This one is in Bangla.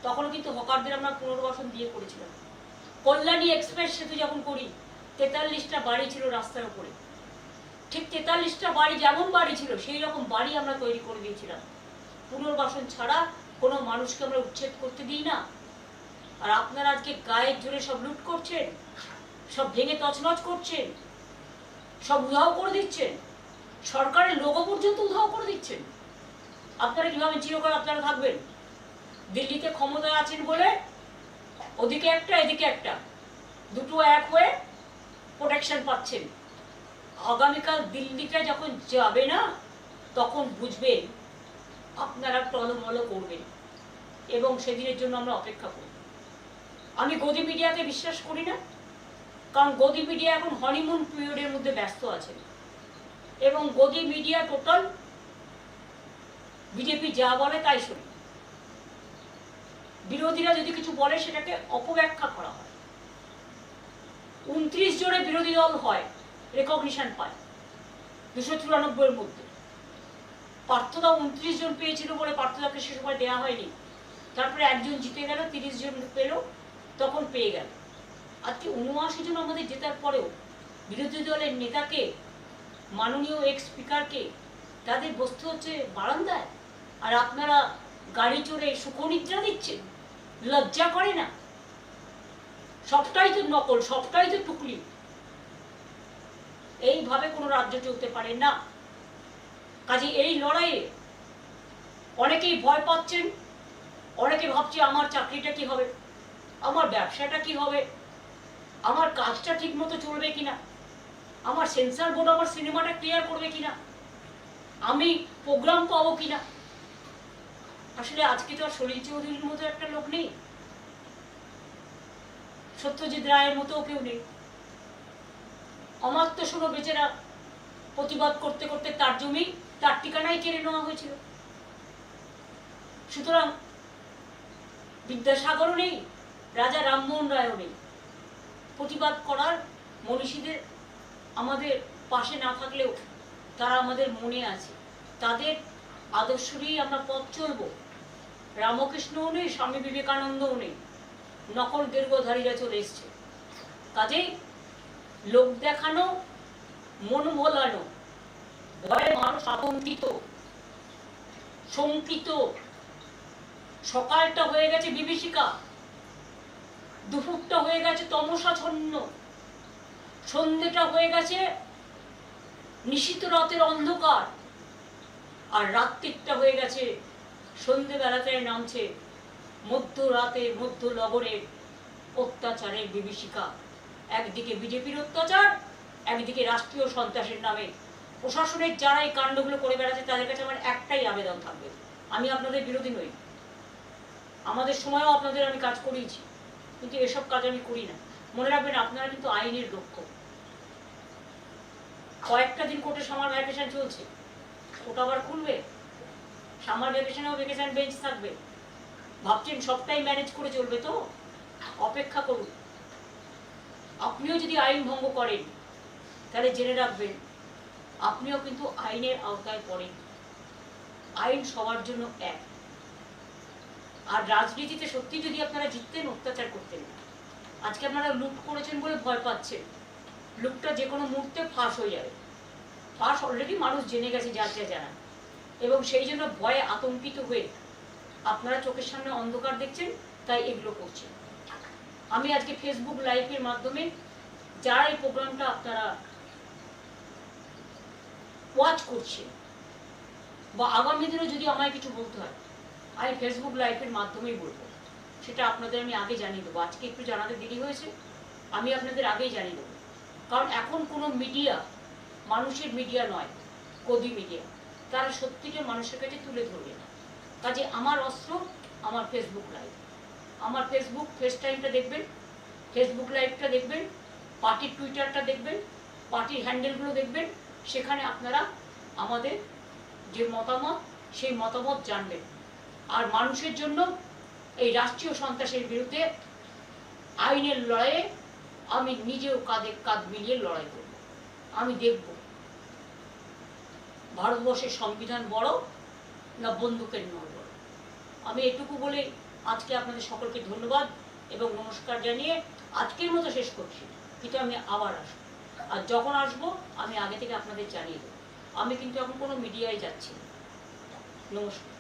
তখনও কিন্তু হকারদের আমরা পুনর্বাসন দিয়ে করেছিলাম। কল্যাণী এক্সপ্রেস সেতু যখন করি 43টা বাড়ি ছিল রাস্তার উপরে, ঠিক 43টা বাড়ি যেমন বাড়ি ছিল সেই রকম বাড়ি আমরা তৈরি করে দিয়েছিলাম। পুনর্বাসন ছাড়া কোনো মানুষকে আমরা উচ্ছেদ করতে দিই না। আর আপনারা আজকে গায়ের জোরে সব লুট করছেন, সব ভেঙে তছনছ করছেন, সব উধাও করে দিচ্ছেন, সরকারের লোগো পর্যন্ত উধাও করে দিচ্ছেন। আপনারা কিভাবে চিরকাল আপনারা থাকবেন? দিল্লিতে ক্ষমতায় আছেন বলে ওদিকে একটা এদিকে একটা, দুটো এক হয়ে প্রোটেকশন পাচ্ছেন। আগামীকাল দিল্লিটা যখন যাবে না তখন বুঝবেন আপনারা টলমল করবেন, এবং সেদিনের জন্য আমরা অপেক্ষা করব। আমি গদি মিডিয়াকে বিশ্বাস করি না, কারণ গদি মিডিয়া এখন হনিমুন পিরিয়ডের মধ্যে ব্যস্ত আছে, এবং গদি মিডিয়া টোটাল বিজেপি যা বলে তাই শুনি। বিরোধীরা যদি কিছু বলে সেটাকে অপব্যাখ্যা করা হয়। 29 জনে বিরোধী দল হয়, রেকগনিশন পায় 294-এর মধ্যে। পার্থদা 29 জন পেয়েছিল বলে পার্থদাকে সে সময় দেওয়া হয়নি, তারপরে একজন জিতে গেল, 30 জন পেল, তখন পেয়ে গেল। আজকে 79 জন আমাদের জেতার পরেও বিরোধী দলের নেতাকে, মাননীয় এক্স স্পিকারকে, তাদের বসতে হচ্ছে বারান্দায়, আর আপনারা গাড়ি চড়ে সুখনিদ্রা দিচ্ছেন। লজ্জা করে না? সবটাই তো নকল, সবটাই তো টুকলি। এইভাবে কোনো রাজ্য চলতে পারে না। কাজে এই লড়াইয়ে অনেকেই ভয় পাচ্ছেন, অনেকে ভাবছে আমার চাকরিটা কি হবে, আমার ব্যবসাটা কি হবে, আমার কাজটা ঠিক মতো চলবে কিনা, আমার সেন্সর বোর্ড আমার সিনেমাটা ক্লিয়ার করবে কিনা, আমি প্রোগ্রাম পাবো কিনা। আসলে আজকে তো আর সলিল চৌধুরীর মতো একটা লোক নেই, সত্যজিৎ রায়ের মতো কেউ নেই। অমাত্য শোনো বেচারা প্রতিবাদ করতে করতে তার জমি, তার ঠিকানাই কেড়ে নেওয়া হয়েছিল। সুতরাং বিদ্যাসাগরও নেই, রাজা রামমোহন রায়ও নেই। প্রতিবাদ করার মনীষীদের আমাদের পাশে না থাকলেও তারা আমাদের মনে আছে, তাদের আদর্শ নিয়েই আমরা পথ চলবো। রামকৃষ্ণও নেই, স্বামী বিবেকানন্দও নেই, নকল গেরুয়াধারীরা চলে এসছে। কাজেই লোক দেখানো, মন ভোলানো, ভয়ে মানুষ আতঙ্কিত, শঙ্কিত। সকালটা হয়ে গেছে বিভীষিকা, দুপুরটা হয়ে গেছে তমসাচ্ছন্ন, সন্ধ্যেটা হয়ে গেছে নিশীথ রাতের অন্ধকার, আর রাত্রিটা হয়ে গেছে সন্ধ্যেবেলাতে নামছে মধ্যরাতে মধ্য লগনের অত্যাচারের বিভীষিকা। একদিকে বিজেপির অত্যাচার, একদিকে রাষ্ট্রীয় সন্ত্রাসের নামে প্রশাসনের যারা এই কাণ্ডগুলো করে বেড়াচ্ছে তাদের কাছে আমার একটাই আবেদন থাকবে, আমি আপনাদের বিরোধী নই, আমাদের সময়ও আপনাদের আমি কাজ করিয়েছি, কিন্তু এসব কাজ আমি করি না। মনে রাখবেন আপনারা কিন্তু আইনের রক্ষক। কয়েকটা দিন কোর্টে সামার ভ্যাকেশন চলছে, কোর্ট আবার খুলবে, সামার ভ্যাকেশনেও ভ্যাকেশন বেঞ্চ থাকবে। ভাবছেন সবটাই ম্যানেজ করে চলবে? তো অপেক্ষা করুন। আপনিও যদি আইন ভঙ্গ করেন তাহলে জেনে রাখবেন আপনিও কিন্তু আইনের আওতায় পড়েন। আইন সবার জন্য এক। আর রাজনীতিতে সত্যি যদি আপনারা জিততেন, অত্যাচার করতেন না। আজকে আপনারা লুট করেছেন বলে ভয় পাচ্ছেন, লুটটা যে কোনো মুহূর্তে ফাঁস হয়ে যাবে। ফাঁস অলরেডি মানুষ জেনে গেছে, যার যা জানা, এবং সেই জন্য ভয়ে আতঙ্কিত হয়ে আপনারা চোখের সামনে অন্ধকার দেখছেন, তাই এগুলো করছেন। আমি আজকে ফেসবুক লাইভের মাধ্যমে যারা এই প্রোগ্রামটা আপনারা ওয়াচ করছেন, বা আগামী দিনে যদি আমায় কিছু বলতে হয় আমি ফেসবুক লাইভের মাধ্যমেই বলবো, সেটা আপনাদের আমি আগে জানিয়ে দেবো। আজকে একটু জানাতে দেরি হয়েছে, আমি আপনাদের আগেই জানিয়ে দেবো। কারণ এখন কোনো মিডিয়া মানুষের মিডিয়া নয়, গদি মিডিয়া, তারা সত্যিটা মানুষের কাছে তুলে ধরবে না। কাজে আমার অস্ত্র আমার ফেসবুক লাইভ, আমার ফেসবুক ফেস টাইমটা দেখবেন, ফেসবুক লাইভটা দেখবেন, পার্টির টুইটারটা দেখবেন, পার্টির হ্যান্ডেলগুলো দেখবেন। সেখানে আপনারা আমাদের যে মতামত সেই মতামত জানবেন। আর মানুষের জন্য এই রাষ্ট্রীয় সন্ত্রাসের বিরুদ্ধে আইনের লড়াইয়ে আমি নিজেও কাঁধে কাঁধ মিলিয়ে লড়াই করব। আমি দেখব ভারতবর্ষের সংবিধান বড় না বন্দুকের নল বড়। আমি এটুকু বলে আজকে আপনাদের সকলকে ধন্যবাদ এবং নমস্কার জানিয়ে আজকের মতো শেষ করছি, কিন্তু আমি আবার আসবো। আর যখন আসবো আমি আগে থেকে আপনাদের জানিয়ে দেবো। আমি কিন্তু এখন কোনো মিডিয়ায় যাচ্ছি না। নমস্কার।